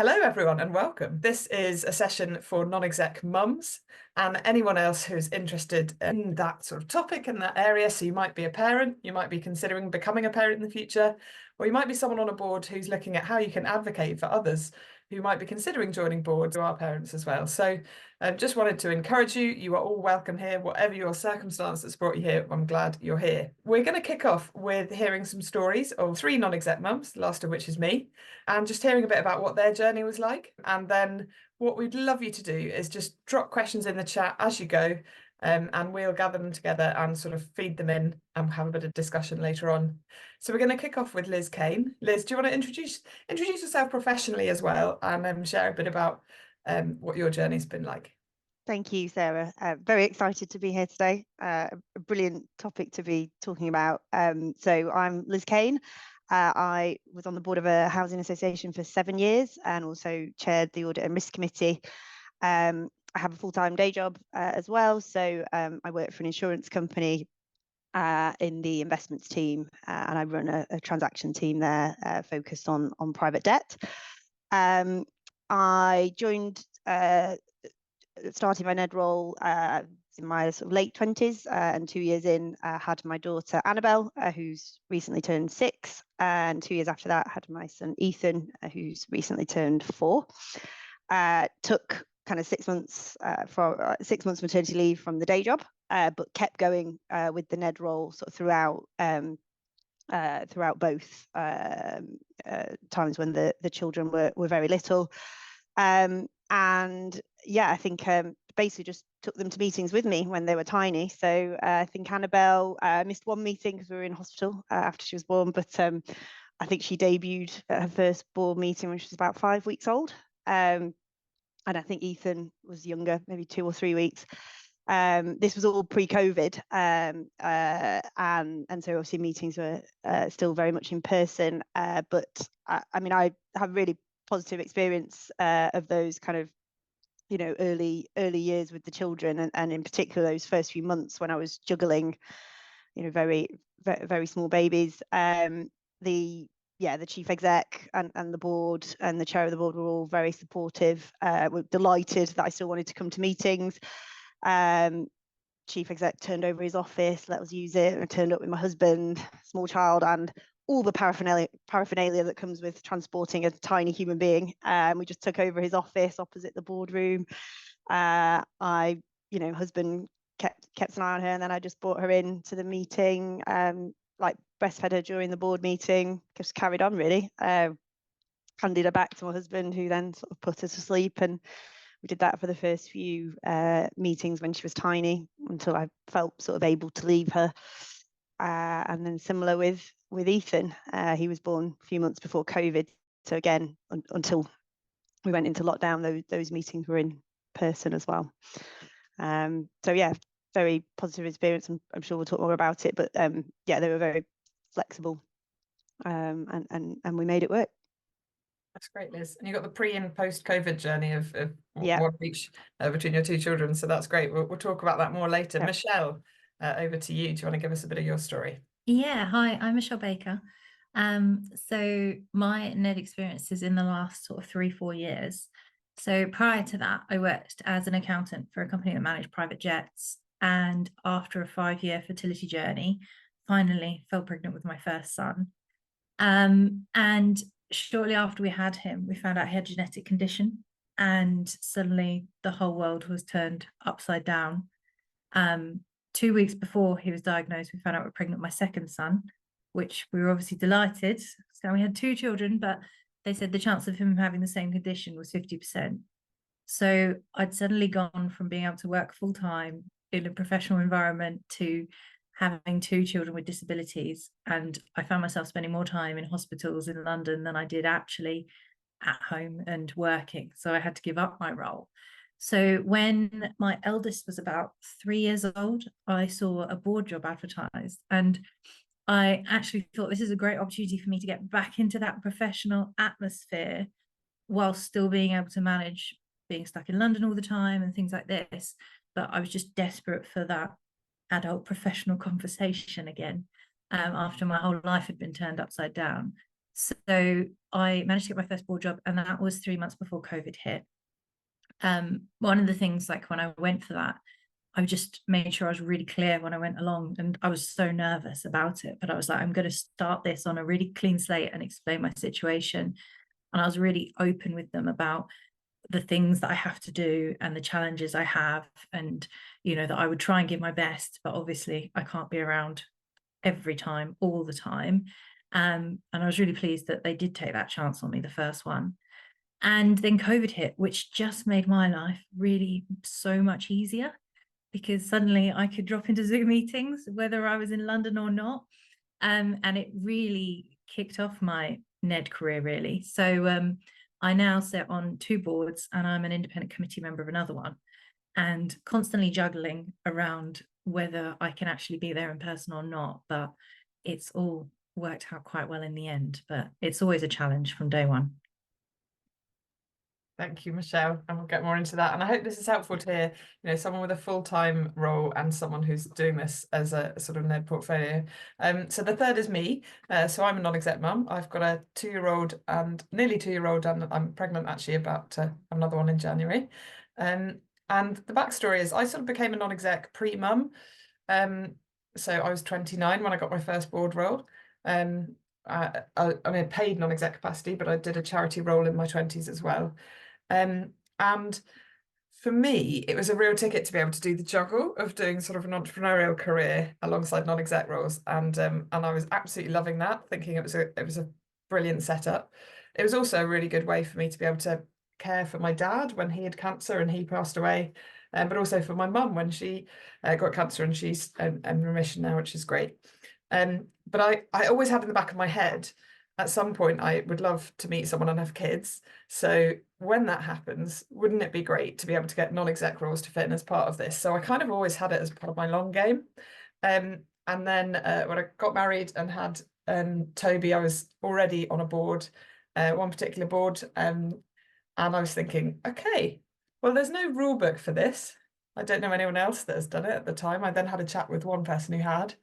Hello, everyone, and welcome. This is a session for non-exec mums and anyone else who's interested in that sort of topic in that area. So you might be a parent, you might be considering becoming a parent in the future, or you might be someone on a board who's looking at how you can advocate for others who might be considering joining boards who are parents as well. So just wanted to encourage you. You are all welcome here, whatever your circumstance that's brought you here. I'm glad you're here. We're going to kick off with hearing some stories of 3 non-exec mums, the last of which is me, and just hearing a bit about what their journey was like. And then what we'd love you to do is just drop questions in the chat as you go, and we'll gather them together and sort of feed them in and have a bit of discussion later on. So we're going to kick off with Liz Cain. Liz, do you want to introduce yourself professionally as well, and share a bit about what your journey's been like? Thank you, Sarah. Very excited to be here today. A brilliant topic to be talking about. So I'm Liz Cain. I was on the board of a housing association for 7 years and also chaired the Audit and Risk Committee. I have a full-time day job as well. So I work for an insurance company in the investments team, and I run a transaction team there focused on private debt. I joined, started my NED role in my sort of late 20s, and 2 years in, had my daughter Annabelle, who's recently turned 6, and 2 years after that had my son Ethan, who's recently turned 4. Took kind of 6 months for 6 months maternity leave from the day job, but kept going with the NED role sort of throughout both times when the children were very little. And yeah, I think basically just took them to meetings with me when they were tiny. So I think Annabelle missed one meeting because we were in hospital after she was born, but I think she debuted at her first board meeting when she was about 5 weeks old. And I think Ethan was younger, maybe 2 or 3 weeks. This was all pre-COVID, and so obviously meetings were still very much in person. But I mean, I have really positive experience of those kind of, you know, early years with the children, and in particular those first few months when I was juggling, you know, very small babies. The chief exec and the board and the chair of the board were all very supportive. Were delighted that I still wanted to come to meetings. Chief exec turned over his office, let us use it. I turned up with my husband, small child, and all the paraphernalia that comes with transporting a tiny human being. We just took over his office opposite the boardroom. Husband kept an eye on her, and then I just brought her in to the meeting, like breastfed her during the board meeting, just carried on really. Handed her back to my husband, who then sort of put her to sleep, and we did that for the first few meetings when she was tiny, until I felt sort of able to leave her. And then similar with Ethan, he was born a few months before COVID. So again, until we went into lockdown, those meetings were in person as well. So yeah, very positive experience. I'm sure we'll talk more about it, but yeah, they were very flexible, and we made it work. That's great, Liz. And you got the pre and post COVID journey of Yeah. one each between your 2 children. So that's great. We'll talk about that more later. Yep. Michelle, over to you. Do you want to give us a bit of your story? Yeah, hi, I'm Michelle Baker. So my NED experience is in the last sort of 3-4 years. So prior to that, I worked as an accountant for a company that managed private jets. And after a 5-year fertility journey, finally fell pregnant with my first son. And shortly after we had him, we found out he had a genetic condition, and suddenly the whole world was turned upside down. 2 weeks before he was diagnosed, we found out we were pregnant with my second son, which we were obviously delighted. So we had 2 children, but they said the chance of him having the same condition was 50%. So I'd suddenly gone from being able to work full-time in a professional environment to having 2 children with disabilities. And I found myself spending more time in hospitals in London than I did actually at home and working. So I had to give up my role. So when my eldest was about 3 years old, I saw a board job advertised, and I actually thought this is a great opportunity for me to get back into that professional atmosphere while still being able to manage being stuck in London all the time and things like this. But I was just desperate for that adult professional conversation again, after my whole life had been turned upside down. So I managed to get my first board job, and that was 3 months before COVID hit. One of the things, like when I went for that, I just made sure I was really clear when I went along, and I was so nervous about it, but I was like, I'm going to start this on a really clean slate and explain my situation. And I was really open with them about the things that I have to do and the challenges I have, and that I would try and give my best, but obviously I can't be around every time, all the time. And I was really pleased that they did take that chance on me, the first one. And then COVID hit, which just made my life really so much easier, because suddenly I could drop into Zoom meetings, whether I was in London or not. And it really kicked off my NED career, really. So I now sit on 2 boards, and I'm an independent committee member of another one, and constantly juggling around whether I can actually be there in person or not. But it's all worked out quite well in the end, but it's always a challenge from day one. Thank you, Michelle, and we'll get more into that. And I hope this is helpful to hear, someone with a full-time role and someone who's doing this as a sort of NED portfolio. So the third is me. So I'm a non-exec mum. I've got a 2-year-old and nearly 2-year-old, and I'm pregnant actually, about to have another one in January. And the backstory is I sort of became a non-exec pre-mum. So I was 29 when I got my first board role. I mean, paid non-exec capacity, but I did a charity role in my 20s as well. And for me, it was a real ticket to be able to do the juggle of doing sort of an entrepreneurial career alongside non-exec roles, and I was absolutely loving that, thinking it was a brilliant setup. It was also a really good way for me to be able to care for my dad when he had cancer and he passed away, but also for my mum when she got cancer and she's in remission now, which is great. But I always had in the back of my head, at some point I would love to meet someone and have kids. So when that happens, wouldn't it be great to be able to get non-exec roles to fit in as part of this? So I kind of always had it as part of my long game. And then when I got married and had Toby, I was already on a board, one particular board, and I was thinking, okay, well, there's no rule book for this. I don't know anyone else that has done it at the time. I then had a chat with one person who had.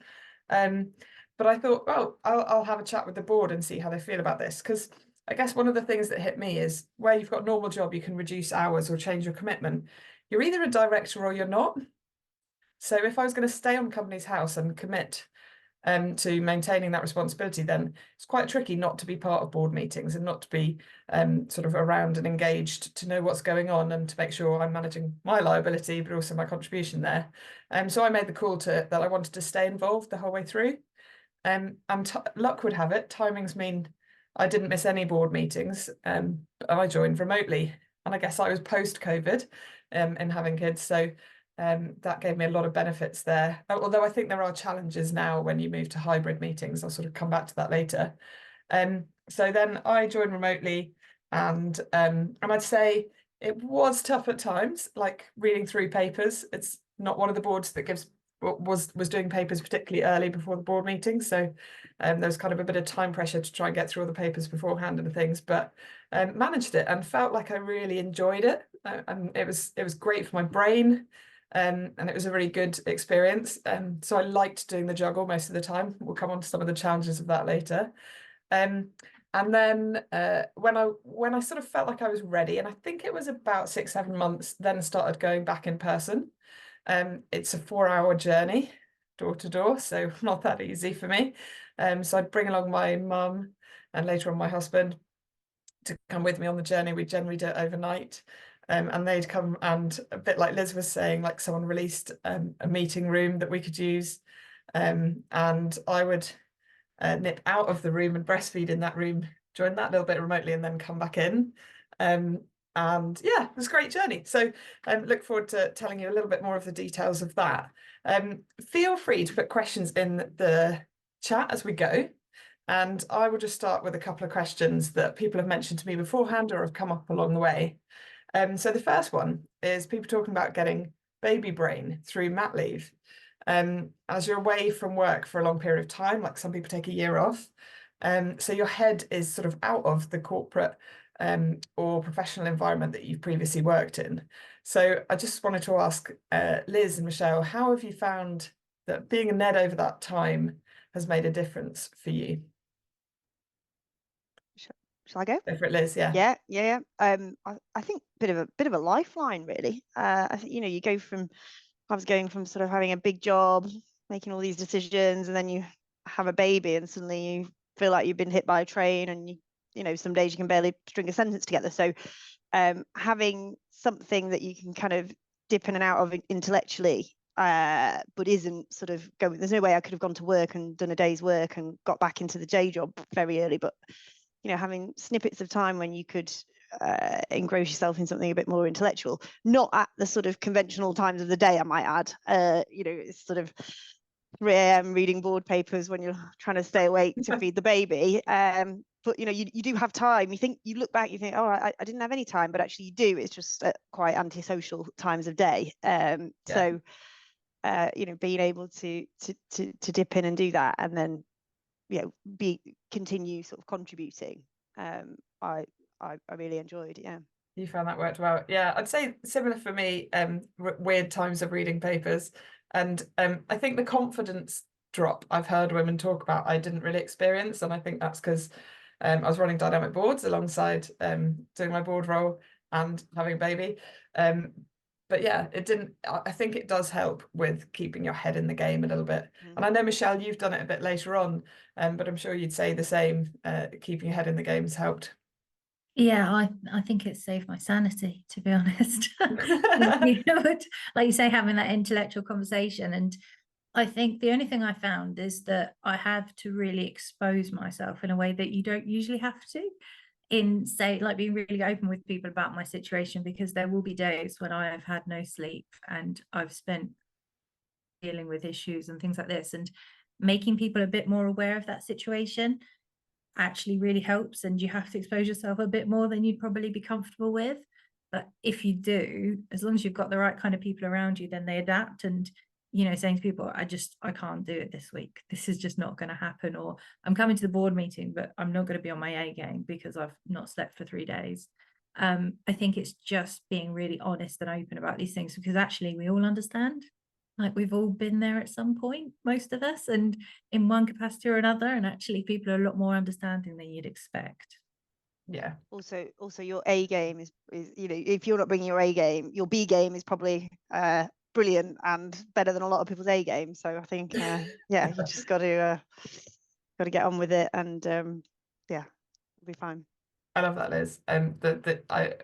But I thought, well, I'll have a chat with the board and see how they feel about this. Because I guess one of the things that hit me is where you've got a normal job, you can reduce hours or change your commitment. You're either a director or you're not. So if I was going to stay on Companies House and commit to maintaining that responsibility, then it's quite tricky not to be part of board meetings and not to be sort of around and engaged to know what's going on and to make sure I'm managing my liability, but also my contribution there. So I made the call that I wanted to stay involved the whole way through. And luck would have it, timings mean I didn't miss any board meetings, and I joined remotely. And I guess I was post-COVID in having kids, so that gave me a lot of benefits there. Although I think there are challenges now when you move to hybrid meetings. I'll sort of come back to that later. So then I joined remotely, and I'd say it was tough at times, like reading through papers. It's not one of the boards that was doing papers particularly early before the board meeting, so there was kind of a bit of time pressure to try and get through all the papers beforehand and things, but managed it and felt like I really enjoyed it, and it was great for my brain, and it was a really good experience, so I liked doing the juggle most of the time. We'll come on to some of the challenges of that later. And then when I sort of felt like I was ready, and I think it was about 6-7 months, then started going back in person. It's a 4-hour journey door to door, so not that easy for me. So I'd bring along my mum and later on my husband to come with me on the journey. We'd generally do it overnight, and they'd come, and a bit like Liz was saying, like someone released a meeting room that we could use, and I would nip out of the room and breastfeed in that room, join that little bit remotely, and then come back in. And yeah, it was a great journey. So look forward to telling you a little bit more of the details of that. Feel free to put questions in the chat as we go. And I will just start with a couple of questions that people have mentioned to me beforehand or have come up along the way. So the first one is people talking about getting baby brain through mat leave. As you're away from work for a long period of time, like some people take a year off. So your head is sort of out of the corporate or professional environment that you've previously worked in. So I just wanted to ask Liz and Michelle, how have you found that being a NED over that time has made a difference for you? Shall I go? Go for it, Liz. Yeah. Yeah. I think bit of a lifeline, really. I think, you go from, I was going from sort of having a big job, making all these decisions, and then you have a baby and suddenly you feel like you've been hit by a train, and some days you can barely string a sentence together. So having something that you can kind of dip in and out of intellectually, but isn't sort of going, there's no way I could have gone to work and done a day's work and got back into the day job very early, but having snippets of time when you could engross yourself in something a bit more intellectual, not at the sort of conventional times of the day, I might add. It's sort of 3 a.m. reading board papers when you're trying to stay awake to feed the baby. But you do have time. You look back, you think, oh, I didn't have any time, but actually you do. It's just at quite antisocial times of day. So being able to dip in and do that, and then continue sort of contributing. I really enjoyed. Yeah. You found that worked well. Yeah, I'd say similar for me. Weird times of reading papers, and I think the confidence drop I've heard women talk about, I didn't really experience, and I think that's because I was running dynamic boards alongside doing my board role and having a baby. But yeah, it didn't. I think it does help with keeping your head in the game a little bit. And I know, Michelle, you've done it a bit later on, but I'm sure you'd say the same. Keeping your head in the game has helped. Yeah, I think it saved my sanity, to be honest. Like you say, having that intellectual conversation. And I think the only thing I found is that I have to really expose myself in a way that you don't usually have to, like being really open with people about my situation, because there will be days when I have had no sleep and I've spent dealing with issues and things like this, and making people a bit more aware of that situation actually really helps. And you have to expose yourself a bit more than you'd probably be comfortable with. But if you do, as long as you've got the right kind of people around you, then they adapt. And saying to people, I can't do it this week, this is just not going to happen, or I'm coming to the board meeting but I'm not going to be on my A game because I've not slept for 3 days. I think it's just being really honest and open about these things, because actually we all understand. Like, we've all been there at some point, most of us, and in one capacity or another, and actually people are a lot more understanding than you'd expect. Yeah. Also your A game is if you're not bringing your A game, your B game is probably brilliant and better than a lot of people's A game. So I think you just got to get on with it, and it'll be fine. I love that, Liz. When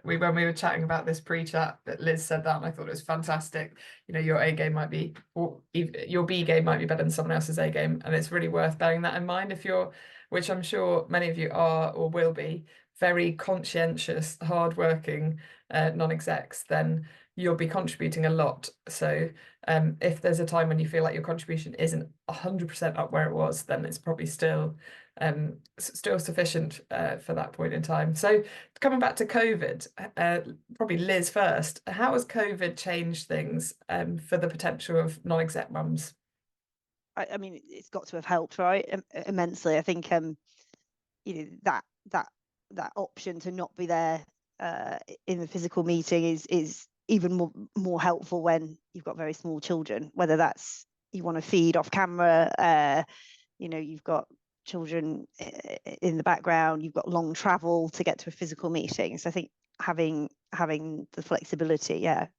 we were chatting about this pre-chat, that Liz said that, and I thought it was fantastic. Your A game might be, or your B game might be better than someone else's A game, and it's really worth bearing that in mind. If you're, which I'm sure many of you are or will be, very conscientious, hardworking non-execs, then you'll be contributing a lot. So if there's a time when you feel like your contribution isn't 100% up where it was, then it's probably still sufficient for that point in time. So coming back to COVID, probably Liz first, how has COVID changed things for the potential of non-exec mums? I mean, it's got to have helped, right? Immensely. I think that option to not be there in the physical meeting is even more helpful when you've got very small children, whether that's you want to feed off camera, you've got children in the background, you've got long travel to get to a physical meeting. So I think having the flexibility, it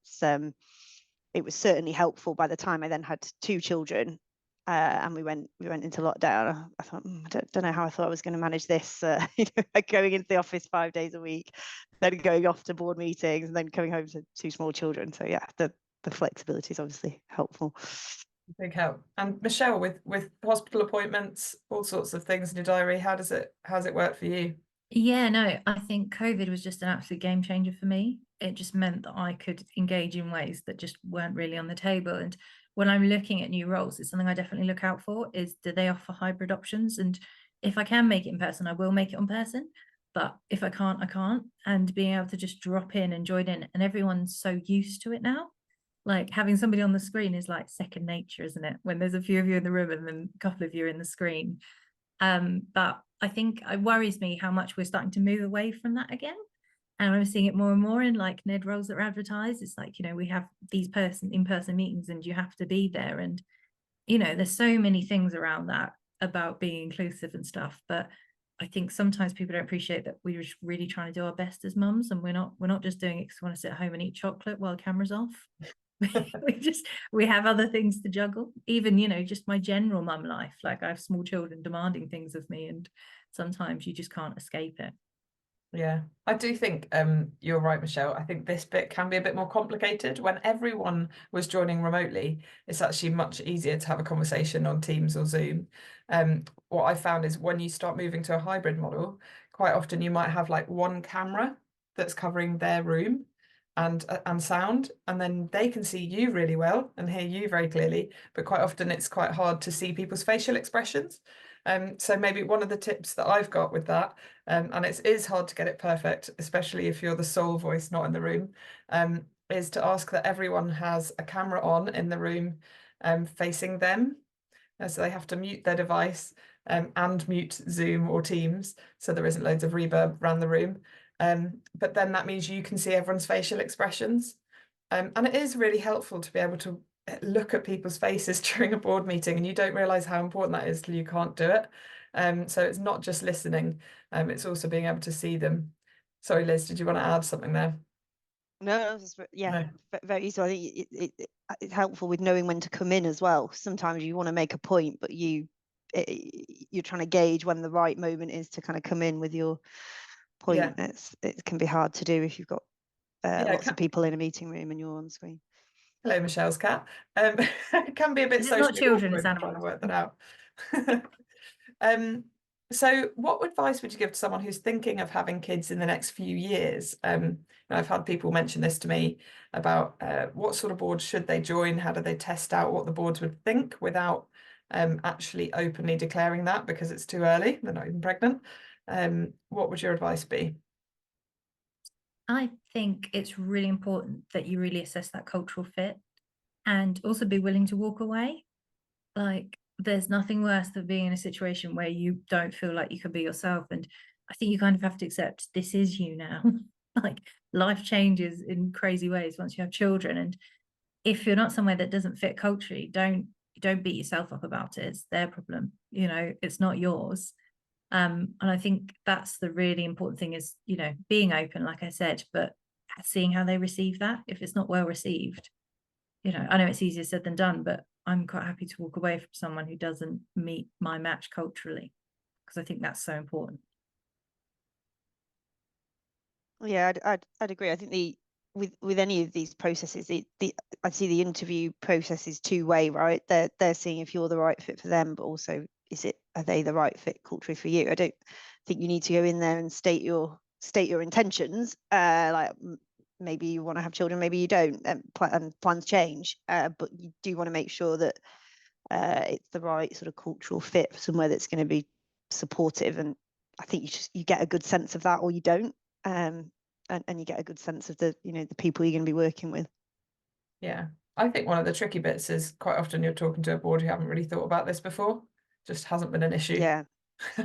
was certainly helpful. By the time I then had 2 children, and we went into lockdown, I thought, I don't know how I thought I was going to manage this. Going into the office 5 days a week, then going off to board meetings, and then coming home to 2 small children. So the flexibility is obviously helpful. Big help. And Michelle, with hospital appointments, all sorts of things in your diary, how's it work for you? Yeah, no, I think COVID was just an absolute game changer for me. It just meant that I could engage in ways that just weren't really on the table. And when I'm looking at new roles, it's something I definitely look out for, is do they offer hybrid options? And if I can make it in person, I will make it in person. But if I can't, I can't. And being able to just drop in and join in, and everyone's so used to it now. Like, having somebody on the screen is like second nature, isn't it? When there's a few of you in the room and then a couple of you in the screen. But I think it worries me how much we're starting to move away from that again. And I'm seeing it more and more in like NED roles that are advertised. It's like, we have these in-person meetings and you have to be there. And, there's so many things around that about being inclusive and stuff. But I think sometimes people don't appreciate that we're just really trying to do our best as mums, and we're not just doing it because we want to sit at home and eat chocolate while the camera's off. we have other things to juggle. Even, you know, just my general mum life. Like, I have small children demanding things of me, and sometimes you just can't escape it. Yeah, I do think you're right, Michelle. I think this bit can be a bit more complicated. When everyone was joining remotely, it's actually much easier to have a conversation on Teams or Zoom. What I found is when you start moving to a hybrid model, quite often you might have like one camera that's covering their room and sound, and then they can see you really well and hear you very clearly, but quite often it's quite hard to see people's facial expressions. So maybe one of the tips that I've got with that, and it is hard to get it perfect, especially if you're the sole voice not in the room, is to ask that everyone has a camera on in the room facing them. So they have to mute their device and mute Zoom or Teams, so there isn't loads of reverb around the room. But then that means you can see everyone's facial expressions. And it is really helpful to be able to look at people's faces during a board meeting, and you don't realize how important that is till you can't do it. So it's not just listening, it's also being able to see them. Sorry, Liz, did you want to add something there? No, yeah, no. Very easy. I think it's helpful with knowing when to come in as well. Sometimes you want to make a point, but you're trying to gauge when the right moment is to kind of come in with your point. Yeah. It can be hard to do if you've got lots of people in a meeting room and you're on screen. Hello, Michelle's cat. It can be a bit It's socially not children, awkward it's trying to animals. work that out. So what advice would you give to someone who's thinking of having kids in the next few years? I've had people mention this to me about what sort of boards should they join? How do they test out what the boards would think without actually openly declaring that, because it's too early, they're not even pregnant. What would your advice be? I think it's really important that you really assess that cultural fit and also be willing to walk away. Like, there's nothing worse than being in a situation where you don't feel like you can be yourself. And I think you kind of have to accept this is you now. Like, life changes in crazy ways once you have children. And if you're not somewhere that doesn't fit culturally, don't beat yourself up about it. It's their problem, you know, it's not yours. And I think that's the really important thing is, you know, being open, like I said, but seeing how they receive that. If it's not well received, you know, I know it's easier said than done, but I'm quite happy to walk away from someone who doesn't meet my match culturally, because I think that's so important. Yeah, I'd agree. I think with any of these processes, I see the interview process is two-way, right? They're seeing if you're the right fit for them, but also are they the right fit culturally for you? I don't think you need to go in there and state your intentions. Like, maybe you want to have children, maybe you don't, and plans change. But you do want to make sure that it's the right sort of cultural fit for somewhere that's going to be supportive. And I think you get a good sense of that, or you don't. And you get a good sense of the people you're going to be working with. Yeah, I think one of the tricky bits is quite often you're talking to a board who haven't really thought about this before, just hasn't been an issue. Yeah.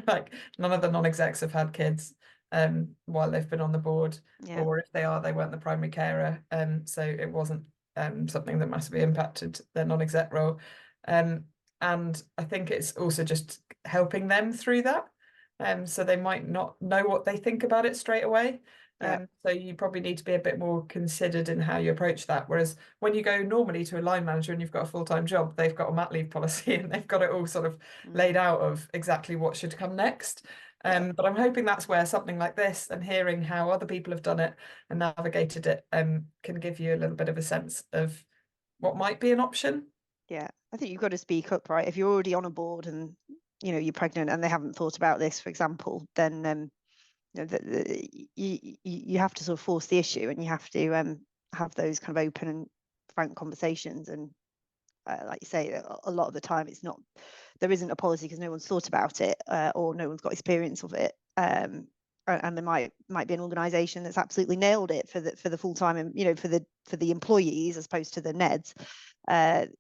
Like, none of the non-execs have had kids while they've been on the board, or if they are, they weren't the primary carer, so it wasn't something that massively impacted their non-exec role. And I think it's also just helping them through that, so they might not know what they think about it straight away. So you probably need to be a bit more considered in how you approach that. Whereas when you go normally to a line manager and you've got a full-time job, they've got a mat leave policy and they've got it all sort of laid out of exactly what should come next. But I'm hoping that's where something like this and hearing how other people have done it and navigated it can give you a little bit of a sense of what might be an option. Yeah, I think you've got to speak up, right? If you're already on a board and you're pregnant and they haven't thought about this, for example, then you have to sort of force the issue, and you have to have those kind of open and frank conversations. And like you say, a lot of the time there isn't a policy because no one's thought about it, or no one's got experience of it. And there might be an organisation that's absolutely nailed it for the full time, and for the employees as opposed to the NEDs.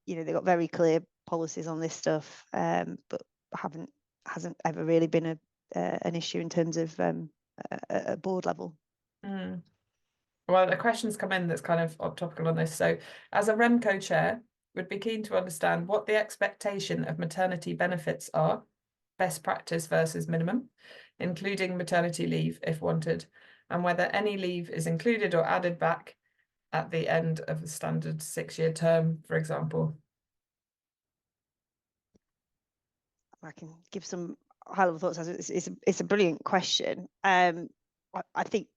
They've got very clear policies on this stuff, but hasn't ever really been an issue in terms of a board level. Well, a question's come in that's kind of topical on this. So, as a REMCO chair, would be keen to understand what the expectation of maternity benefits are, best practice versus minimum, including maternity leave if wanted, and whether any leave is included or added back at the end of a standard 6-year term, for example. I can give some high-level thoughts. It's a brilliant question. I think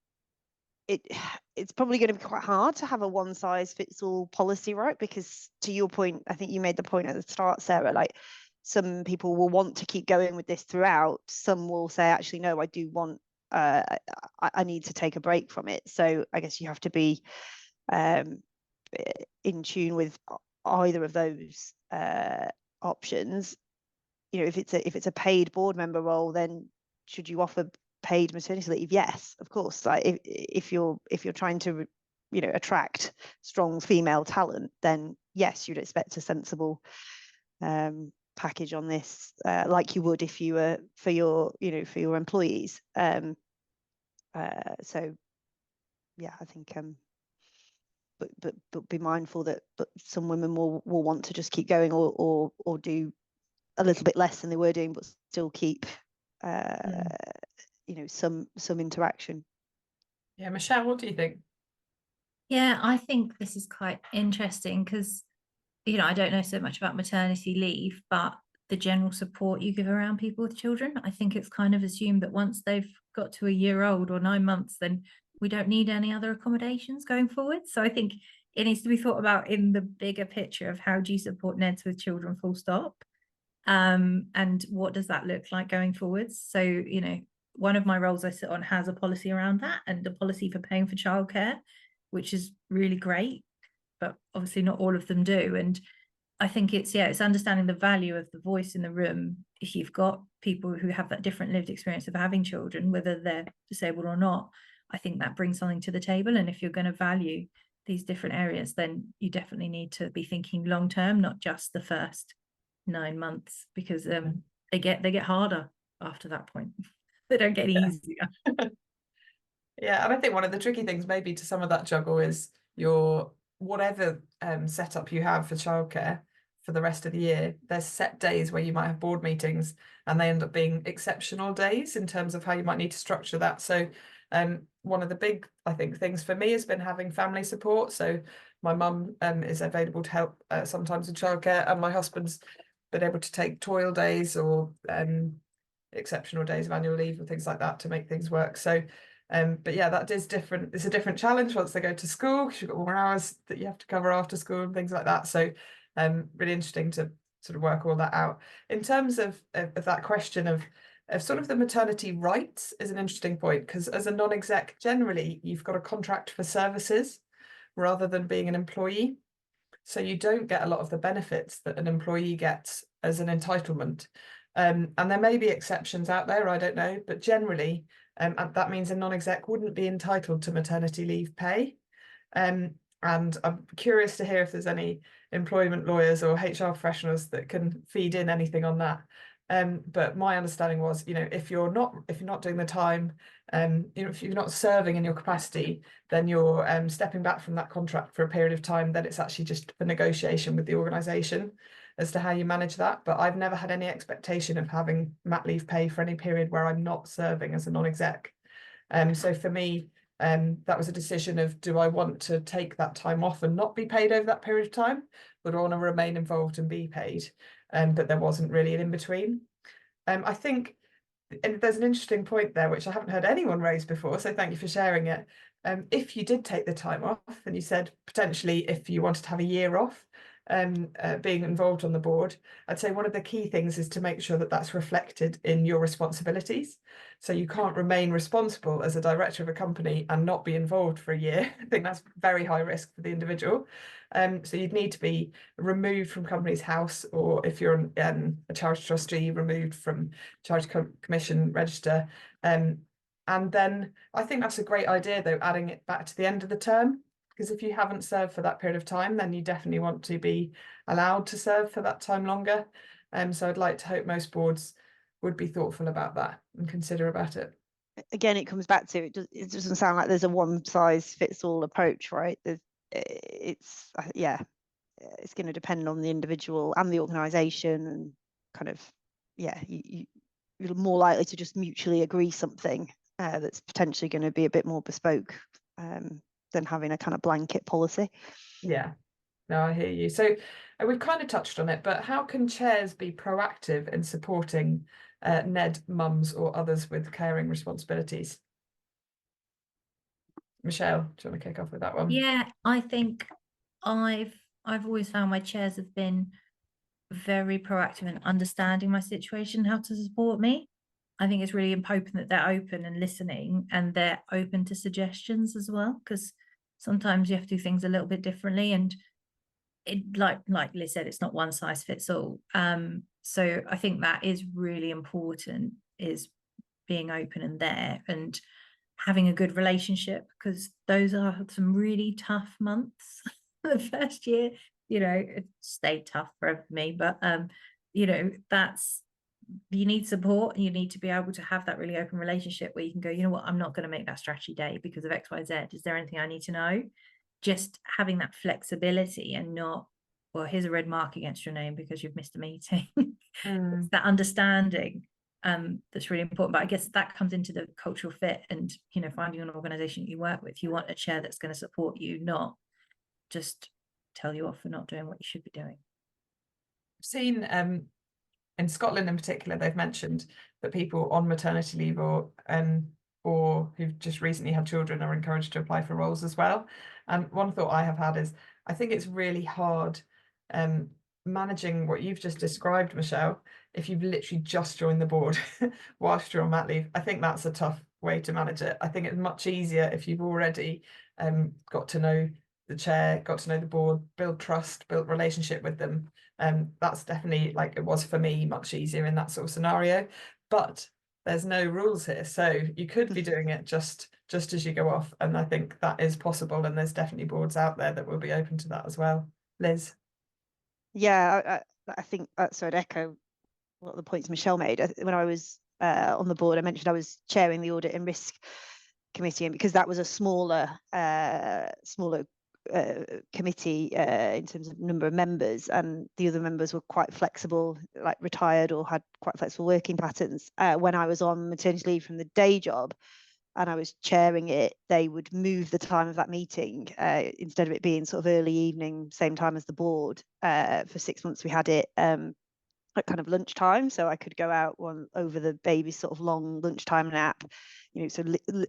it's probably going to be quite hard to have a one-size-fits-all policy, right? Because to your point, I think you made the point at the start, Sarah, like some people will want to keep going with this throughout. Some will say, actually, no, I do want, I need to take a break from it. So I guess you have to be in tune with either of those options. You know, if it's a paid board member role, then should you offer paid maternity leave? Yes, of course. Like if you're trying to, you know, attract strong female talent, then yes, you'd expect a sensible package on this, like you would if you were for your employees. So yeah, I think but be mindful that some women will want to just keep going or do a little bit less than they were doing, but still keep you know, some interaction. Yeah, Michelle, what do you think? Yeah, I think this is quite interesting because, you know, I don't know so much about maternity leave, but the general support you give around people with children, I think it's kind of assumed that once they've got to a year old or 9 months, then we don't need any other accommodations going forward. So I think it needs to be thought about in the bigger picture of how do you support NEDs with children, full stop. And what does that look like going forwards? So, you know, one of my roles I sit on has a policy around that and a policy for paying for childcare, which is really great, but obviously not all of them do. And I think it's understanding the value of the voice in the room. If you've got people who have that different lived experience of having children, whether they're disabled or not, I think that brings something to the table. And if you're going to value these different areas, then you definitely need to be thinking long term, not just the first 9 months, because they get harder after that point. They don't get easier. Yeah, and I think one of the tricky things maybe to some of that juggle is your whatever setup you have for childcare for the rest of the year, there's set days where you might have board meetings and they end up being exceptional days in terms of how you might need to structure that. So one of the big, I think, things for me has been having family support. So my mum is available to help sometimes with childcare, and my husband's been able to take toil days or exceptional days of annual leave and things like that to make things work. So but yeah, that is different. It's a different challenge once they go to school because you've got more hours that you have to cover after school and things like that. So really interesting to sort of work all that out. In terms of that question of sort of the maternity rights is an interesting point, because as a non-exec, generally you've got a contract for services rather than being an employee. So you don't get a lot of the benefits that an employee gets as an entitlement. And there may be exceptions out there, I don't know, but generally that means a non-exec wouldn't be entitled to maternity leave pay. And I'm curious to hear if there's any employment lawyers or HR professionals that can feed in anything on that. But my understanding was, you know, if you're not doing the time, you know, if you're not serving in your capacity, then you're stepping back from that contract for a period of time. Then it's actually just a negotiation with the organisation as to how you manage that. But I've never had any expectation of having mat leave pay for any period where I'm not serving as a non-exec. So for me, that was a decision of, do I want to take that time off and not be paid over that period of time, or do I want to remain involved and be paid? But there wasn't really an in-between. I think there's an interesting point there, which I haven't heard anyone raise before, so thank you for sharing it. If you did take the time off, and you said potentially if you wanted to have a year off, being involved on the board, I'd say one of the key things is to make sure that that's reflected in your responsibilities. So you can't remain responsible as a director of a company and not be involved for a year. I think that's very high risk for the individual. So you'd need to be removed from Companies House, or if you're a charge trustee, removed from Charge Commission register. And then I think that's a great idea, though, adding it back to the end of the term. Because if you haven't served for that period of time, then you definitely want to be allowed to serve for that time longer. So I'd like to hope most boards would be thoughtful about that and consider about it. Again, it comes back to, it doesn't sound like there's a one size fits all approach, right? It's going to depend on the individual and the organisation, and kind of, yeah, you're more likely to just mutually agree something that's potentially going to be a bit more bespoke than having a kind of blanket policy. Yeah, no, I hear you. So we've kind of touched on it, but how can chairs be proactive in supporting NED mums or others with caring responsibilities? Michelle, do you want to kick off with that one? Yeah, I think I've always found my chairs have been very proactive in understanding my situation, how to support me. I think it's really important that they're open and listening, and they're open to suggestions as well, because sometimes you have to do things a little bit differently, and it, like Liz said, it's not one size fits all. So I think that is really important, is being open and there, and having a good relationship, because those are some really tough months. The first year, it stayed tough for me, but you need support, and you need to be able to have that really open relationship where you can go, you know what, I'm not going to make that strategy day because of XYZ. Is there anything I need to know? Just having that flexibility, and not, well, here's a red mark against your name because you've missed a meeting. It's that understanding that's really important. But I guess that comes into the cultural fit, and finding an organization you work with. You want a chair that's going to support you, not just tell you off for not doing what you should be doing. I've seen in Scotland in particular, they've mentioned that people on maternity leave or who've just recently had children are encouraged to apply for roles as well. And one thought I have had is, I think it's really hard managing what you've just described, Michelle, if you've literally just joined the board whilst you're on mat leave. I think that's a tough way to manage it. I think it's much easier if you've already got to know the chair, got to know the board, build trust, build relationship with them. That's definitely, like it was for me, much easier in that sort of scenario. But there's no rules here, so you could be doing it just as you go off, and I think that is possible, and there's definitely boards out there that will be open to that as well. Liz? Yeah, I think so I'd echo a lot of the points Michelle made. When I was on the board, I mentioned I was chairing the audit and risk committee, and because that was a smaller committee in terms of number of members, and the other members were quite flexible, like retired or had quite flexible working patterns. When I was on maternity leave from the day job and I was chairing it, they would move the time of that meeting, instead of it being sort of early evening, same time as the board. For 6 months we had it at kind of lunchtime, so I could go out over the baby's sort of long lunchtime nap, so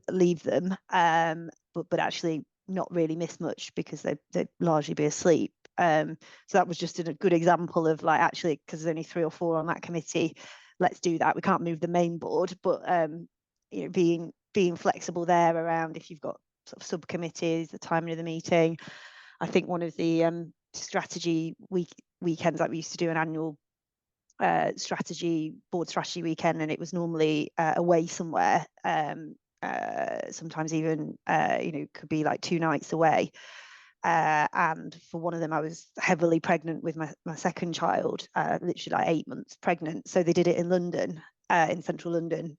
leave them, but actually not really miss much because they'd largely be asleep. So that was just a good example of, like, actually, because there's only 3 or 4 on that committee, let's do that. We can't move the main board, but being flexible there around if you've got sort of subcommittees, the timing of the meeting. I think one of the strategy weekends, like we used to do an annual board strategy weekend, and it was normally away somewhere, sometimes even could be like 2 nights away, and for one of them I was heavily pregnant with my second child, literally like 8 months pregnant, so they did it in London, in central London.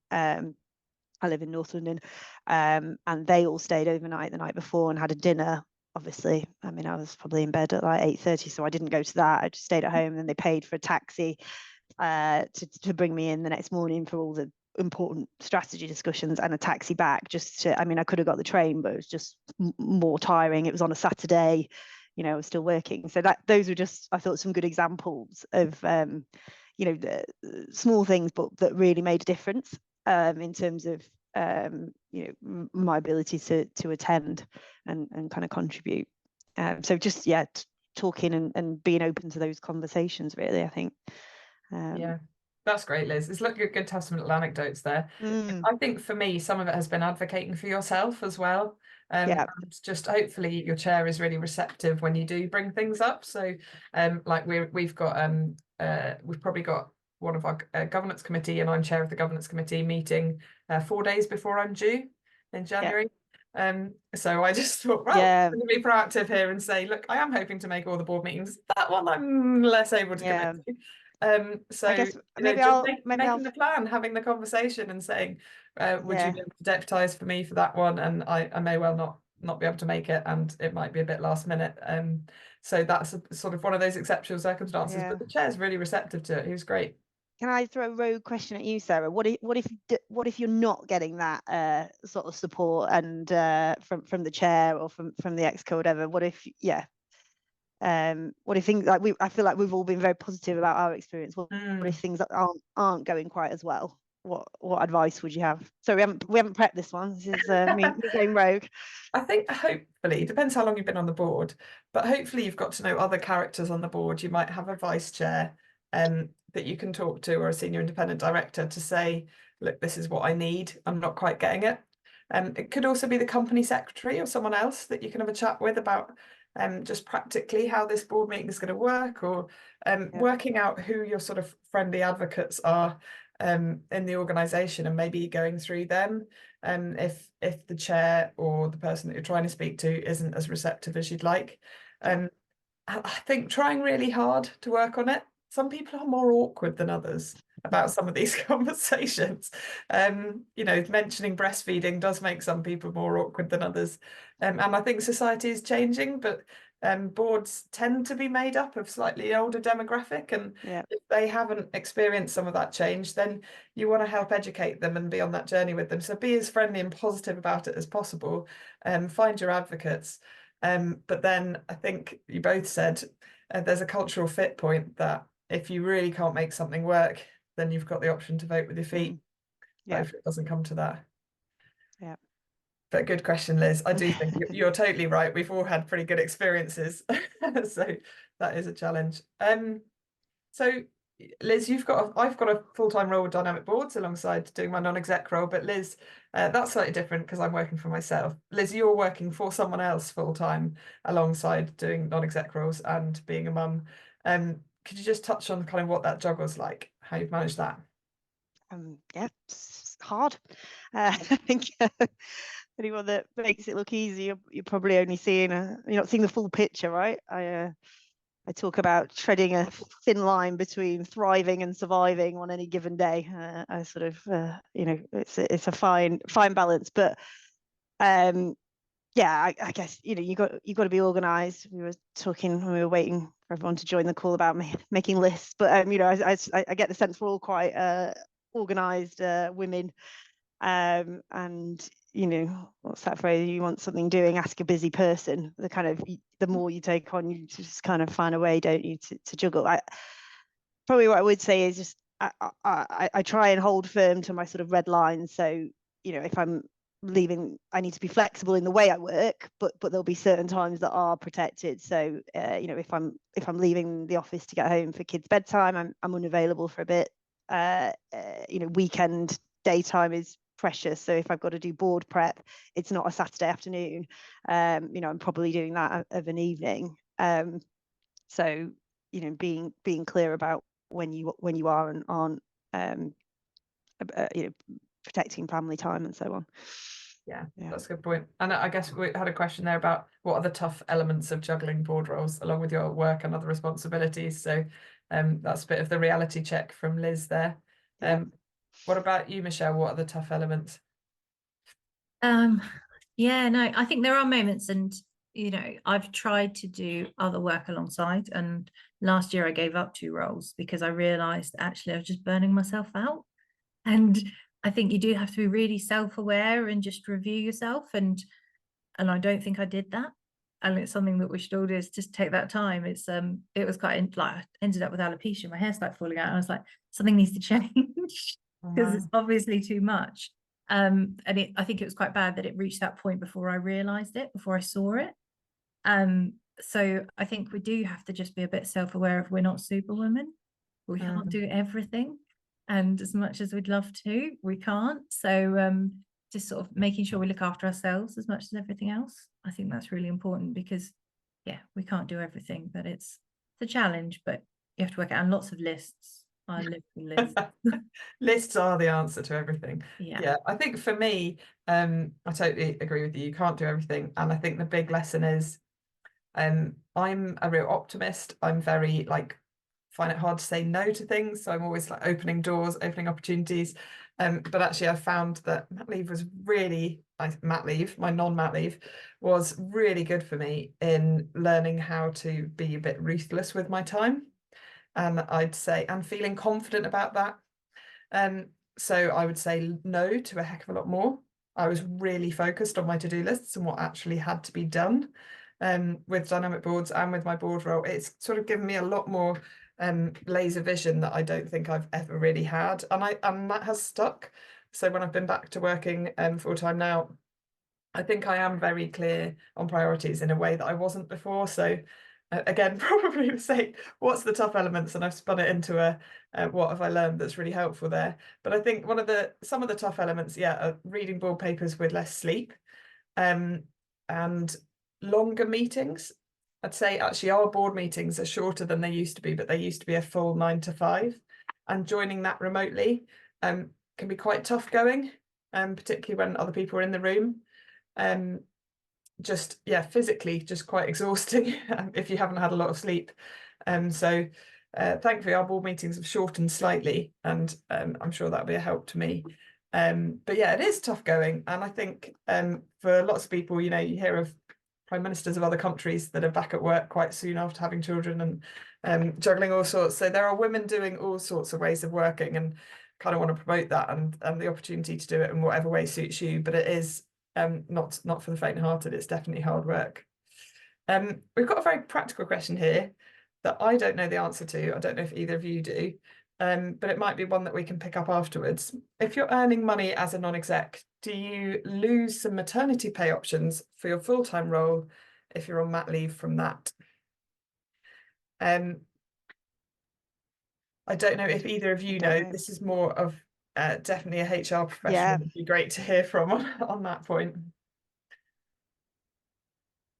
I live in North London, and they all stayed overnight the night before and had a dinner. Obviously, I mean, I was probably in bed at like 8:30, so I didn't go to that. I just stayed at home, and they paid for a taxi to bring me in the next morning for all the important strategy discussions, and a taxi back. I could have got the train, but it was just more tiring. It was on a Saturday, I was still working. So those were just, I thought, some good examples of the small things, but that really made a difference in terms of my ability to attend and kind of contribute. So just talking and being open to those conversations, really, I think. Yeah, that's great, Liz. It's good to have some little anecdotes there. I think for me, some of it has been advocating for yourself as well. And just hopefully your chair is really receptive when you do bring things up. So like we've probably got one of our governance committee, and I'm chair of the governance committee, meeting 4 days before I'm due in January. So I just thought, I'm going to be proactive here and say, look, I am hoping to make all the board meetings. That one I'm less able to commit to. So I guess making the plan, having the conversation and saying, would you be able to deputise for me for that one? And I may well not be able to make it, and it might be a bit last minute. So that's sort of one of those exceptional circumstances, but the chair's really receptive to it. He was great. Can I throw a rogue question at you, Sarah? What if you're not getting that sort of support and from the chair or from the exco, whatever? What if things like I feel like we've all been very positive about our experience. What if things aren't going quite as well? What advice would you have? So we haven't prepped this one. This is me going rogue. I think hopefully, it depends how long you've been on the board, but hopefully you've got to know other characters on the board. You might have a vice chair that you can talk to, or a senior independent director, to say, look, this is what I need. I'm not quite getting it. It could also be the company secretary or someone else that you can have a chat with about just practically how this board meeting is going to work, or working out who your sort of friendly advocates are in the organisation, and maybe going through them if the chair or the person that you're trying to speak to isn't as receptive as you'd like. I think trying really hard to work on it. Some people are more awkward than others about some of these conversations. Mentioning breastfeeding does make some people more awkward than others. And I think society is changing, but boards tend to be made up of slightly older demographic, and if they haven't experienced some of that change, then you want to help educate them and be on that journey with them. So be as friendly and positive about it as possible. Find your advocates. But then I think you both said there's a cultural fit point, that if you really can't make something work, then you've got the option to vote with your feet. Hopefully it doesn't come to that. Yeah. But good question, Liz. I do think you're totally right. We've all had pretty good experiences. So that is a challenge. So Liz, I've got a full-time role with Dynamic Boards alongside doing my non-exec role, but Liz, that's slightly different because I'm working for myself. Liz, you're working for someone else full-time alongside doing non-exec roles and being a mum. Could you just touch on kind of what that juggle's like, how you've managed that? It's hard. I think anyone that makes it look easy, you're probably only seeing you're not seeing the full picture, right? I talk about treading a thin line between thriving and surviving on any given day. I sort of, it's a fine balance, but I guess you got to be organised. We were talking when we were waiting for everyone to join the call about making lists, but I get the sense we're all quite organised women, and what's that phrase? You want something doing, ask a busy person. The more you take on, you just kind of find a way, don't you, to juggle. Probably what I would say is just I try and hold firm to my sort of red lines. So if I'm leaving, I need to be flexible in the way I work, but there'll be certain times that are protected. So if I'm leaving the office to get home for kids' bedtime, I'm unavailable for a bit. Weekend daytime is precious, so if I've got to do board prep, it's not a Saturday afternoon. I'm probably doing that of an evening. So being clear about when you are and aren't protecting family time and so on. Yeah, that's a good point. And I guess we had a question there about what are the tough elements of juggling board roles along with your work and other responsibilities. So that's a bit of the reality check from Liz there. What about you, Michelle? What are the tough elements? I think there are moments, and I've tried to do other work alongside, and last year I gave up 2 roles because I realized actually I was just burning myself out. And I think you do have to be really self-aware and just review yourself, and I don't think I did that. And it's something that we should all do, is just take that time. It was quite like I ended up with alopecia, my hair started falling out, and I was like, something needs to change because it's obviously too much. And I think it was quite bad that it reached that point before I realized it, before I saw it. So I think we do have to just be a bit self-aware of we're not superwomen. We can't do everything. And as much as we'd love to, we can't. So just sort of making sure we look after ourselves as much as everything else. I think that's really important because, we can't do everything, but it's a challenge, but you have to work out, and lots of lists. I live with lists. Lists are the answer to everything. Yeah, I think for me, I totally agree with you. You can't do everything. And I think the big lesson is I'm a real optimist. I'm very find it hard to say no to things, so I'm always opening doors, opening opportunities, but actually I found that my non-mat leave was really good for me in learning how to be a bit ruthless with my time. And I'd say, and feeling confident about that. So I would say no to a heck of a lot more. I was really focused on my to-do lists and what actually had to be done. With dynamic boards and with my board role, it's sort of given me a lot more laser vision that I don't think I've ever really had, and that has stuck. So when I've been back to working full-time now, I think I am very clear on priorities in a way that I wasn't before. So again, probably to say what's the tough elements, and I've spun it into a what have I learned that's really helpful there. But I think some of the tough elements, yeah, are reading board papers with less sleep, and longer meetings. I'd say actually our board meetings are shorter than they used to be, but they used to be a full 9 to 5, and joining that remotely can be quite tough going, particularly when other people are in the room. Just, yeah, physically just quite exhausting if you haven't had a lot of sleep. So thankfully our board meetings have shortened slightly, and I'm sure that'll be a help to me. But yeah, it is tough going, and I think for lots of people, you know, you hear of prime ministers of other countries that are back at work quite soon after having children, and juggling all sorts. So there are women doing all sorts of ways of working, and kind of want to promote that and the opportunity to do it in whatever way suits you. But it is not for the faint-hearted. It's definitely hard work. We've got a very practical question here that I don't know the answer to. I don't know if either of you do, but it might be one that we can pick up afterwards. If you're earning money as a non-exec, do you lose some maternity pay options for your full-time role if you're on mat leave from that? I don't know if either of you know. This is more of definitely a HR professional. Yeah. It'd be great to hear from on that point.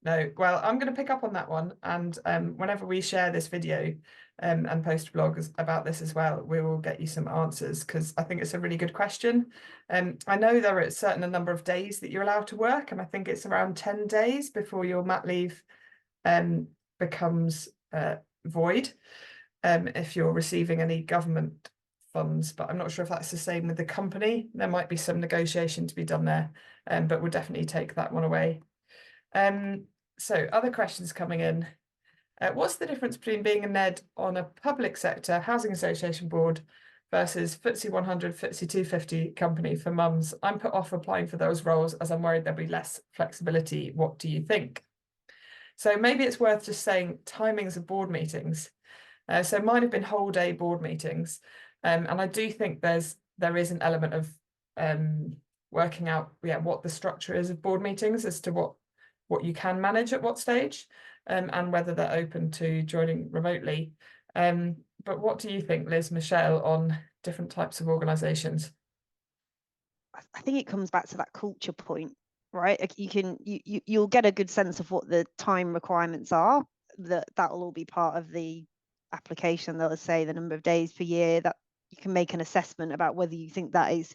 No, well, I'm going to pick up on that one, and whenever we share this video and post blogs about this as well, we will get you some answers, because I think it's a really good question. I know there are a certain number of days that you're allowed to work, and I think it's around 10 days before your mat leave becomes void if you're receiving any government funds, but I'm not sure if that's the same with the company. There might be some negotiation to be done there, but we'll definitely take that one away. So other questions coming in. What's the difference between being a NED on a public sector housing association board versus FTSE 100, FTSE 250 company for mums? I'm put off applying for those roles as I'm worried there'll be less flexibility. What do you think? So maybe it's worth just saying timings of board meetings. So mine have been whole day board meetings, and I do think there is an element of working out what the structure is of board meetings as to what you can manage at what stage, and whether they're open to joining remotely. But what do you think, Liz, Michelle, on different types of organisations? I think it comes back to that culture point, right? You'll get a good sense of what the time requirements are. That'll all be part of the application. They'll say the number of days per year, that you can make an assessment about whether you think that is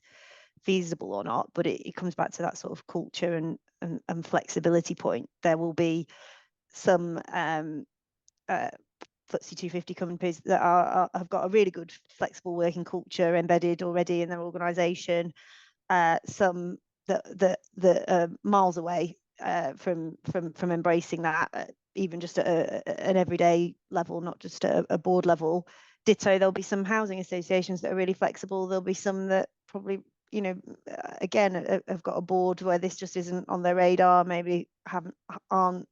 feasible or not. But it comes back to that sort of culture and flexibility point. There will be some FTSE 250 companies that have got a really good flexible working culture embedded already in their organisation. Some that are miles away from embracing that, even just at an everyday level, not just at a board level. Ditto, there'll be some housing associations that are really flexible. There'll be some that probably, you know, again, have got a board where this just isn't on their radar, maybe aren't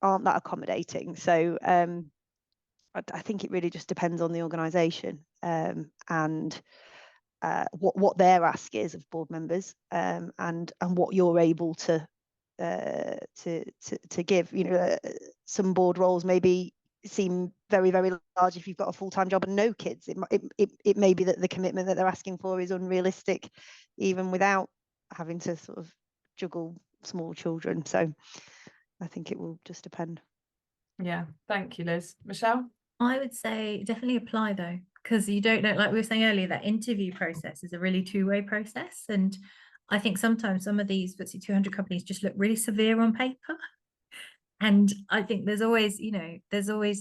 that accommodating. So I think it really just depends on the organisation and what their ask is of board members, and what you're able to give. You know, some board roles maybe seem very, very large if you've got a full-time job and no kids. It may be that the commitment that they're asking for is unrealistic, even without having to sort of juggle small children. So I think it will just depend. Yeah, thank you, Liz. Michelle? I would say definitely apply though, because you don't know, like we were saying earlier, that interview process is a really two-way process. And I think sometimes some of these FTSE 200 companies just look really severe on paper. And I think there's always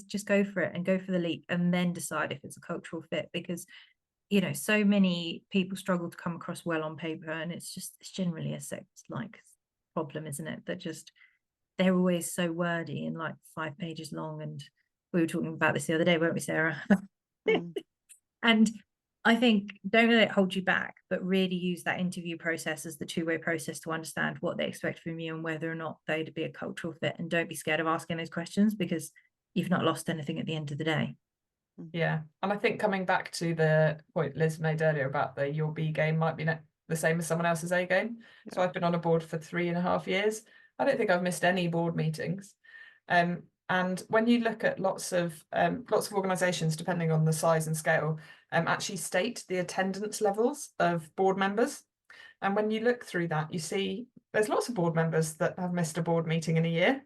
just go for it and go for the leap and then decide if it's a cultural fit, because, you know, so many people struggle to come across well on paper, and it's generally a sex like problem, isn't it? That just they're always so wordy and like 5 pages long, and We were talking about this the other day, weren't we, Sarah? Mm. And I think don't let it hold you back, but really use that interview process as the two-way process to understand what they expect from you and whether or not they'd be a cultural fit. And don't be scared of asking those questions, because you've not lost anything at the end of the day. Yeah, and I think coming back to the point Liz made earlier about your B game might be the same as someone else's A game. Yeah. So I've been on a board for 3.5 years. I don't think I've missed any board meetings. And when you look at lots of organisations, depending on the size and scale, actually state the attendance levels of board members. And when you look through that, you see there's lots of board members that have missed a board meeting in a year,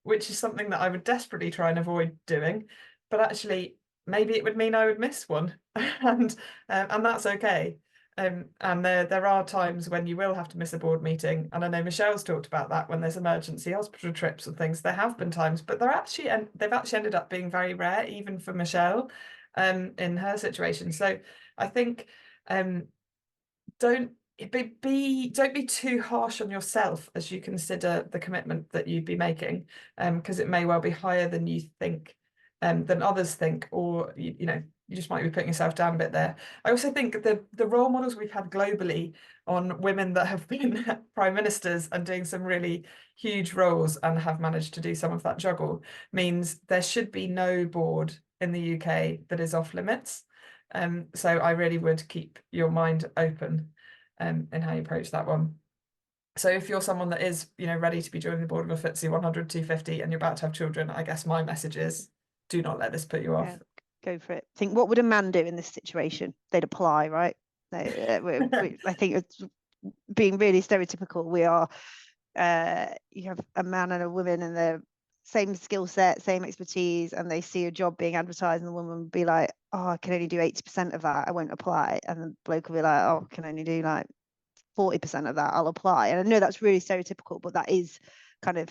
which is something that I would desperately try and avoid doing. But actually, maybe it would mean I would miss one, and that's okay. And there are times when you will have to miss a board meeting, and I know Michelle's talked about that when there's emergency hospital trips and things. There have been times, but they've actually ended up being very rare, even for Michelle, in her situation. So I think don't be too harsh on yourself as you consider the commitment that you'd be making, because it may well be higher than you think, than others think, or you just might be putting yourself down a bit there. I also think the role models we've had globally on women that have been prime ministers and doing some really huge roles and have managed to do some of that juggle means there should be no board in the UK that is off limits. So I really would keep your mind open in how you approach that one. So if you're someone that is, ready to be joining the board of a FTSE 100, 250 and you're about to have children, I guess my message is do not let this put you off. Yeah, go for it. Think, what would a man do in this situation? They'd apply, right? I think it's being really stereotypical. We are, you have a man and a woman and they're same skill set, same expertise, and they see a job being advertised and the woman would be like, oh, I can only do 80% of that, I won't apply. And the bloke will be like, oh, I can only do like 40% of that, I'll apply. And I know that's really stereotypical, but that is kind of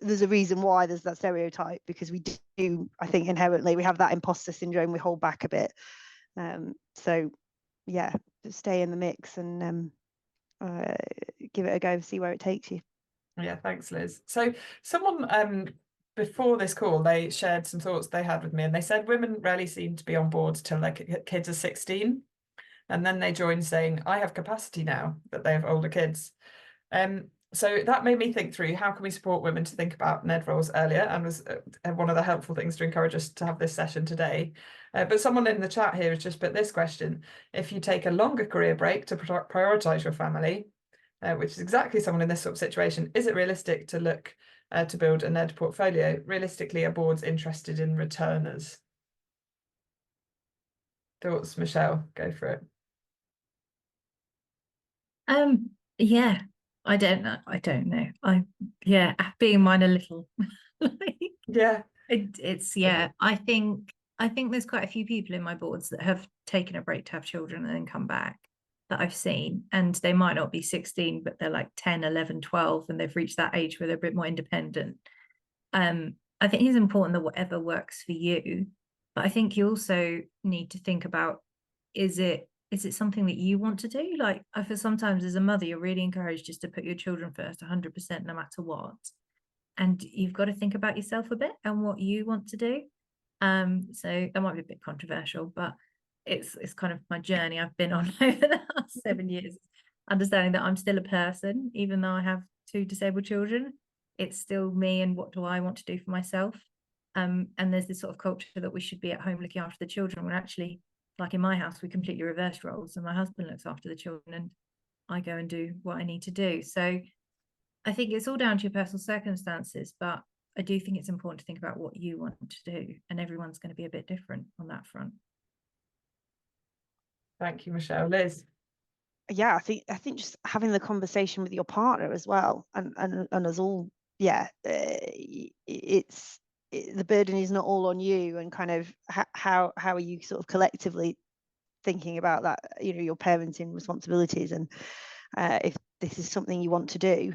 there's a reason why there's that stereotype, because we do, I think inherently we have that imposter syndrome, we hold back a bit. So yeah, just stay in the mix and give it a go, see where it takes you. Yeah, thanks, Liz. So someone before this call, they shared some thoughts they had with me, and they said women rarely seem to be on board till their kids are 16, and then they join saying, I have capacity now that they have older kids. So that made me think through how can we support women to think about NED roles earlier, and was one of the helpful things to encourage us to have this session today. But someone in the chat here has just put this question: if you take a longer career break to prioritise your family, which is exactly someone in this sort of situation, is it realistic to look to build a NED portfolio? Realistically, are boards interested in returners? Thoughts, Michelle? Go for it. Yeah, I don't know. Being mine a little. Yeah. I think there's quite a few people in my boards that have taken a break to have children and then come back that I've seen, and they might not be 16, but they're like 10, 11, 12, and they've reached that age where they're a bit more independent. I think it's important that whatever works for you, but I think you also need to think about, is it something that you want to do? Like, I feel sometimes as a mother, you're really encouraged just to put your children first 100% no matter what. And you've got to think about yourself a bit and what you want to do. So that might be a bit controversial, but it's kind of my journey I've been on over the last 7 years, understanding that I'm still a person, even though I have 2 disabled children. It's still me, and what do I want to do for myself? And there's this sort of culture that we should be at home looking after the children, when actually, like in my house, we completely reverse roles, and my husband looks after the children and I go and do what I need to do. So I think it's all down to your personal circumstances, but I do think it's important to think about what you want to do, and everyone's going to be a bit different on that front. Thank you, Michelle. Liz? Yeah, I think just having the conversation with your partner as well, and us all, the burden is not all on you, and kind of how are you sort of collectively thinking about that, your parenting responsibilities, and if this is something you want to do,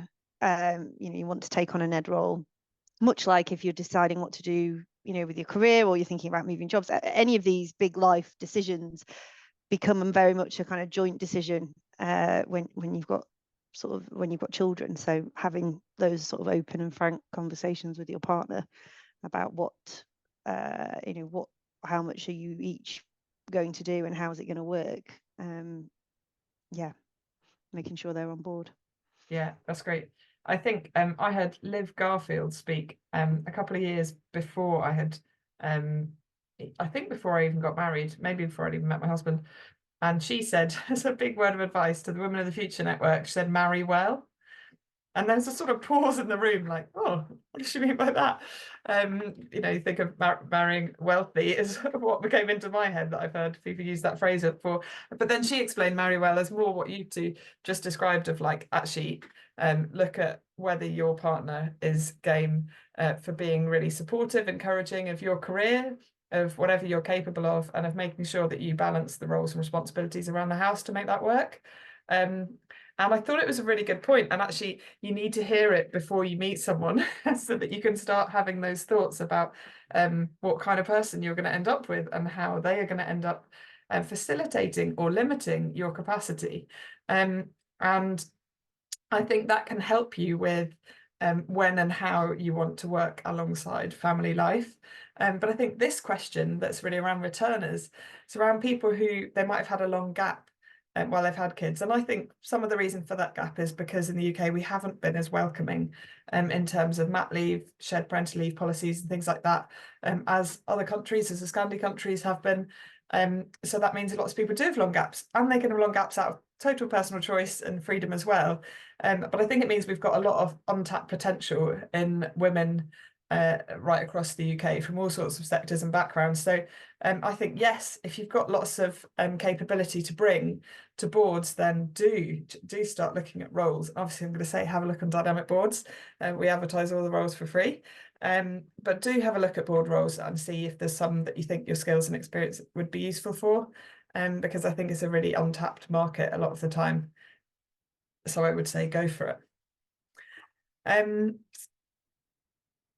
you want to take on a NED role, much like if you're deciding what to do, with your career, or you're thinking about moving jobs, any of these big life decisions become very much a kind of joint decision when you've got children. So having those sort of open and frank conversations with your partner about what how much are you each going to do and how's it going to work. Yeah, making sure they're on board. Yeah, that's great. I think I had Liv Garfield speak a couple of years before I had I think before I even got married, maybe before I'd even met my husband. And she said, as a big word of advice to the Women of the Future Network, she said, marry well. And there's a sort of pause in the room, like, oh, what does she mean by that? You know, you think of marrying wealthy is what came into my head, that I've heard people use that phrase before. But then she explained marry well as more what you two just described, of like, actually look at whether your partner is game for being really supportive, encouraging of your career, of whatever you're capable of, and of making sure that you balance the roles and responsibilities around the house to make that work. And I thought it was a really good point. And actually, you need to hear it before you meet someone so that you can start having those thoughts about what kind of person you're going to end up with and how they are going to end up facilitating or limiting your capacity. And I think that can help you with when and how you want to work alongside family life. But I think this question that's really around returners, it's around people who they might have had a long gap while they've had kids. And I think some of the reason for that gap is because in the UK, we haven't been as welcoming in terms of mat leave, shared parental leave policies and things like that, as other countries, as the Scandi countries have been. So that means lots of people do have long gaps, and they can have long gaps out of total personal choice and freedom as well. But I think it means we've got a lot of untapped potential in women right across the UK from all sorts of sectors and backgrounds. So I think, yes, if you've got lots of capability to bring to boards, then do start looking at roles. Obviously, I'm going to say have a look on dynamic boards. We advertise all the roles for free. But do have a look at board roles and see if there's some that you think your skills and experience would be useful for, because I think it's a really untapped market a lot of the time. So I would say go for it.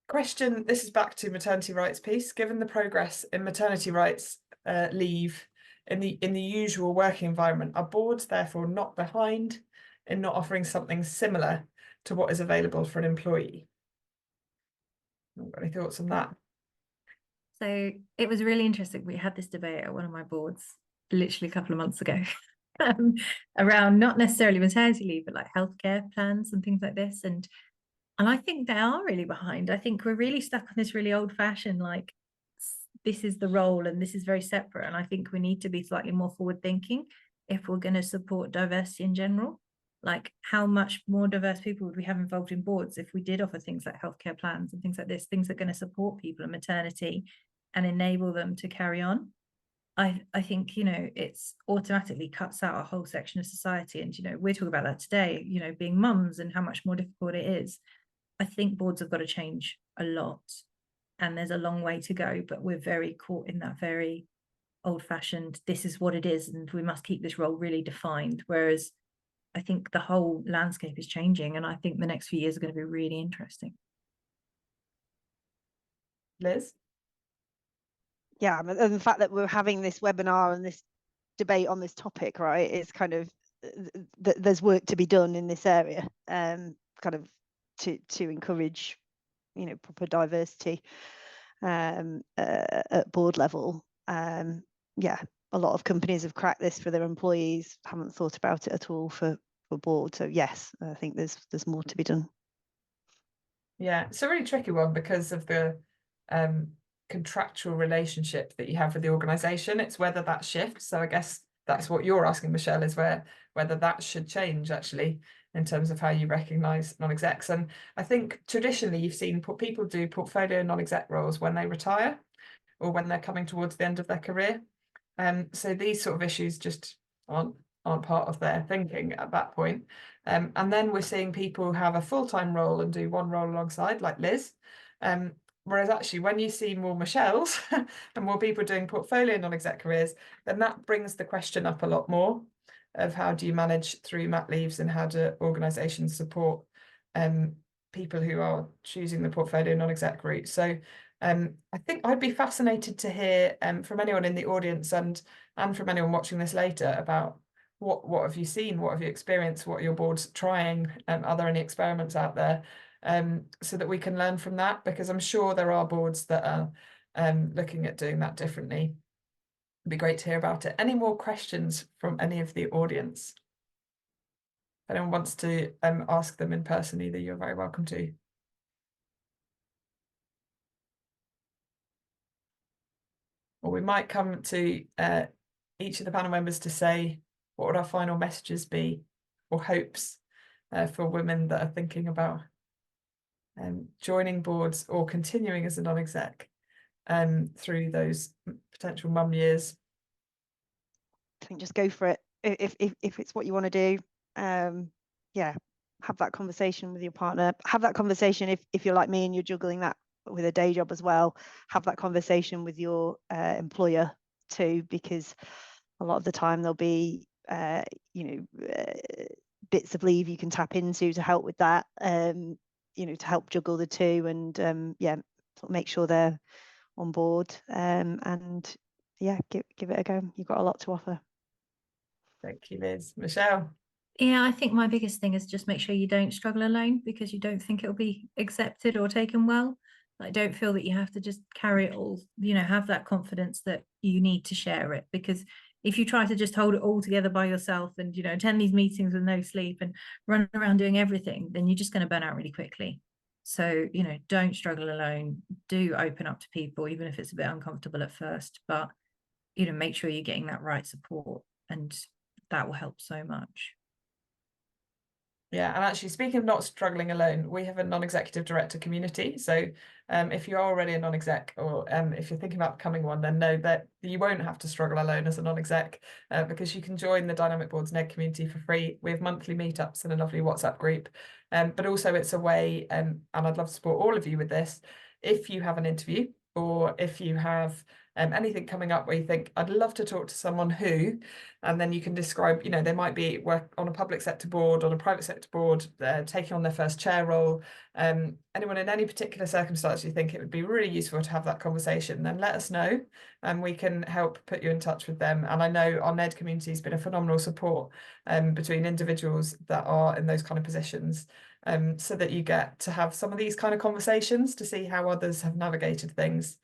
Question, this is back to maternity rights piece. Given the progress in maternity rights leave in the usual working environment, are boards therefore not behind in not offering something similar to what is available for an employee? Got any thoughts on that? So it was really interesting. We had this debate at one of my boards literally a couple of months ago around not necessarily maternity leave, but like healthcare plans and things like this. And I think they are really behind. I think we're really stuck on this really old-fashioned, like, this is the role and this is very separate. And I think we need to be slightly more forward-thinking if we're going to support diversity in general. Like, how much more diverse people would we have involved in boards if we did offer things like healthcare plans and things like this, things that are going to support people in maternity and enable them to carry on? I think, you know, it's automatically cuts out a whole section of society. And, you know, we're talking about that today, you know, being mums and how much more difficult it is. I think boards have got to change a lot, and there's a long way to go, but we're very caught in that very old-fashioned, this is what it is, and we must keep this role really defined. Whereas I think the whole landscape is changing, and I think the next few years are going to be really interesting. Liz? Yeah, and the fact that we're having this webinar and this debate on this topic, right, is kind of, there's work to be done in this area, kind of to encourage, you know, proper diversity at board level. Yeah, a lot of companies have cracked this for their employees, haven't thought about it at all for board. So yes, I think there's more to be done. Yeah, it's a really tricky one because of the contractual relationship that you have with the organisation. It's whether that shifts. So I guess that's what you're asking, Michelle, is whether that should change actually in terms of how you recognise non-execs. And I think traditionally you've seen people do portfolio non-exec roles when they retire or when they're coming towards the end of their career. So these sort of issues just aren't part of their thinking at that point. And then we're seeing people have a full-time role and do one role alongside, like Liz. Whereas actually when you see more Michelles and more people doing portfolio non-exec careers, then that brings the question up a lot more of how do you manage through mat leaves and how do organisations support people who are choosing the portfolio non-exec route. So I think I'd be fascinated to hear from anyone in the audience and from anyone watching this later about what have you seen, what have you experienced, what are your boards trying, are there any experiments out there? so that we can learn from that, because I'm sure there are boards that are looking at doing that differently. It'd be great to hear about it. Any more questions from any of the audience? If anyone wants to ask them in person either, you're very welcome to. Or we might come to each of the panel members to say what would our final messages be, or hopes for women that are thinking about joining boards or continuing as a non-exec through those potential mum years. I think just go for it if it's what you want to do. Yeah, have that conversation with your partner. Have that conversation if you're like me and you're juggling that with a day job as well. Have that conversation with your employer too, because a lot of the time there'll be bits of leave you can tap into to help with that. To help juggle the two, and yeah, make sure they're on board, and yeah, give it a go. You've got a lot to offer. Thank you, Liz. Michelle? Yeah, I think my biggest thing is just make sure you don't struggle alone, because you don't think it'll be accepted or taken well. Like, don't feel that you have to just carry it all, have that confidence that you need to share it, because if you try to just hold it all together by yourself and, attend these meetings with no sleep and run around doing everything, then you're just going to burn out really quickly. So, don't struggle alone. Do open up to people, even if it's a bit uncomfortable at first, but, make sure you're getting that right support, and that will help so much. Yeah, and actually, speaking of not struggling alone, we have a non-executive director community. So if you are already a non-exec, or if you're thinking about becoming one, then know that you won't have to struggle alone as a non-exec, because you can join the Dynamic Boards NED community for free. We have monthly meetups and a lovely WhatsApp group. But also it's a way, and I'd love to support all of you with this, if you have an interview, or if you have anything coming up where you think, I'd love to talk to someone who, and then you can describe, they might be work on a public sector board, on a private sector board, taking on their first chair role, anyone in any particular circumstance you think it would be really useful to have that conversation, then let us know, and we can help put you in touch with them. And I know our NED community has been a phenomenal support between individuals that are in those kind of positions, so that you get to have some of these kind of conversations to see how others have navigated things.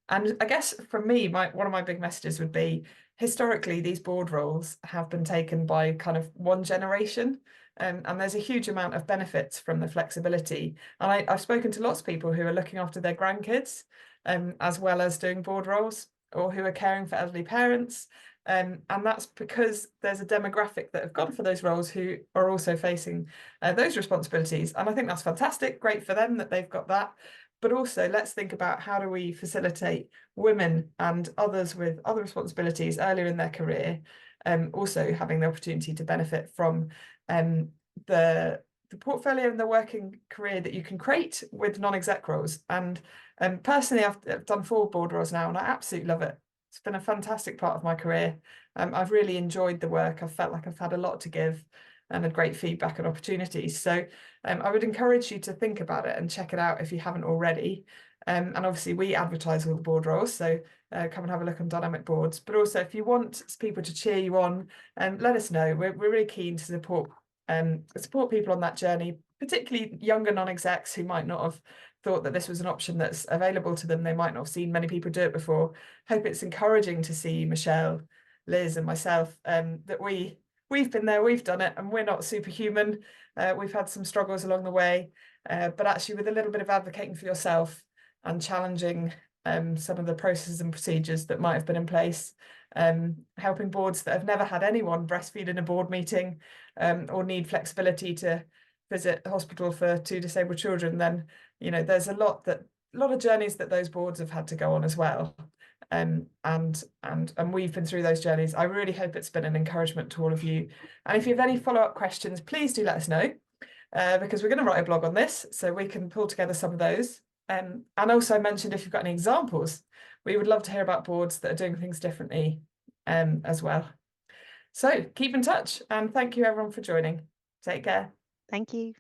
And I guess for me, one of my big messages would be, historically, these board roles have been taken by kind of one generation, and there's a huge amount of benefits from the flexibility. And I've spoken to lots of people who are looking after their grandkids, as well as doing board roles, or who are caring for elderly parents. And that's because there's a demographic that have gone for those roles who are also facing those responsibilities. And I think that's fantastic, great for them that they've got that. But also, let's think about how do we facilitate women and others with other responsibilities earlier in their career, also having the opportunity to benefit from the portfolio and the working career that you can create with non-exec roles. And personally, I've done 4 board roles now, and I absolutely love it. It's been a fantastic part of my career. I've really enjoyed the work. I've felt like I've had a lot to give and had great feedback and opportunities. So I would encourage you to think about it and check it out if you haven't already. And obviously we advertise all the board roles, so come and have a look on Dynamic Boards. But also, if you want people to cheer you on, let us know. We're really keen to support people on that journey, particularly younger non-execs who might not have thought that this was an option that's available to them. They might not have seen many people do it before. Hope it's encouraging to see Michelle, Liz, and myself, that we've been there, we've done it, and we're not superhuman. We've had some struggles along the way, but actually with a little bit of advocating for yourself and challenging some of the processes and procedures that might have been in place, helping boards that have never had anyone breastfeed in a board meeting, or need flexibility to visit the hospital for 2 disabled children, then there's a lot of journeys that those boards have had to go on as well. And we've been through those journeys. I really hope it's been an encouragement to all of you. And if you have any follow-up questions, please do let us know, because we're going to write a blog on this, so we can pull together some of those. And also I mentioned, if you've got any examples, we would love to hear about boards that are doing things differently as well. So keep in touch, and thank you everyone for joining. Take care. Thank you.